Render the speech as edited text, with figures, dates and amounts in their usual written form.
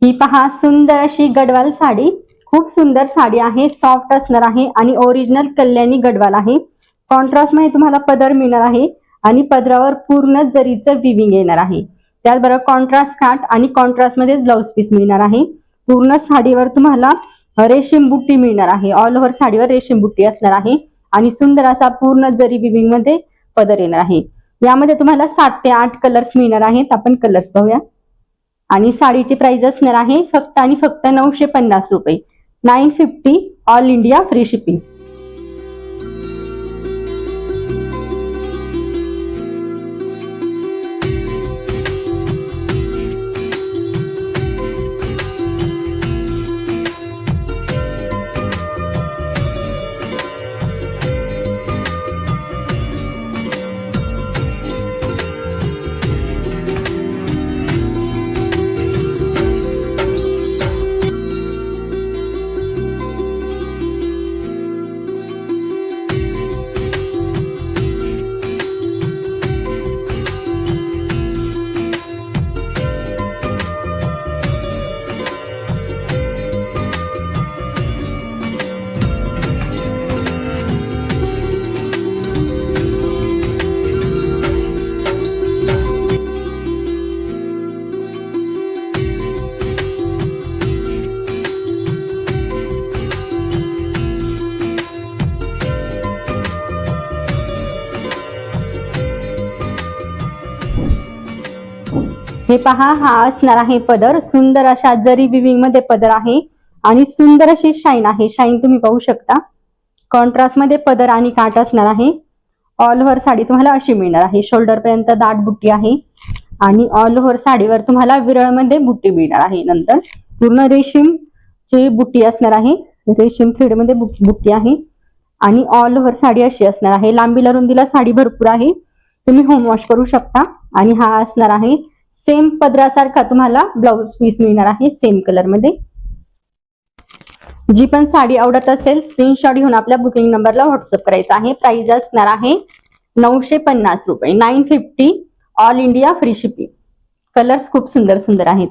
ही पहा सुंदर अशी गडवाल साडी, खूप सुंदर साडी आहे, सॉफ्ट असणार आहे आणि ओरिजिनल कल्याणी गडवाल आहे। कॉन्ट्रास्ट मध्ये तुम्हाला पदर मिळणार आहे आणि पदरावर पूर्ण जरीचं विविंग येणार आहे। त्याचबरोबर कॉन्ट्रास्ट काठ आणि कॉन्ट्रास्ट मध्ये ब्लाउज पीस मिळणार आहे। पूर्ण साडीवर तुम्हाला रेशीम बुट्टी मिळणार आहे, ऑल ओव्हर साडीवर रेशीम बुट्टी असणार आहे आणि सुंदर असा पूर्ण जरी विविंग मध्ये पदर येणार आहे। यामध्ये तुम्हाला 7 ते 8 कलर्स मिळणार आहेत। आपण कलर्स पाहूया आणि साडीची प्राइस असणार आहे फक्त आणि फक्त 950 रुपये, 950 ऑल इंडिया फ्री शिपिंग। हे पहा, हा असणार आहे पदर, सुंदर अशा जरी विविंग मध्ये पदर आहे आणि सुंदर अशी शाईन आहे, शाईन तुम्ही पाहू शकता। कॉन्ट्रास्ट मध्ये पदर आणि काठ असणार आहे। ऑल ओव्हर साडी तुम्हाला अशी मिळणार आहे, शोल्डर पर्यंत दाट बुट्टी आहे आणि ऑल ओव्हर साडीवर तुम्हाला विरळ मध्ये बुट्टी मिळणार आहे। नंतर पूर्ण रेशीम ची बुट्टी असणार आहे, रेशीम थ्रेड मध्ये बुट्टी आहे आणि ऑल ओव्हर साडी अशी असणार आहे। लांबीला रुंदीला साडी भरपूर आहे, तुम्ही होम वॉश करू शकता आणि हा असणार आहे सेम पदरासारखा तुम्हाला ब्लाउज पीस मिळणार आहे सेम कलर मध्ये। जी पण साडी आवडत असेल स्क्रीनशॉट घेऊन आपल्या बुकिंग नंबरला व्हॉट्सअप करायचा आहे। प्राइस असणार आहे 950 रुपये, 950 all India free shipping. Colours खूप सुंदर सुंदर आहेत।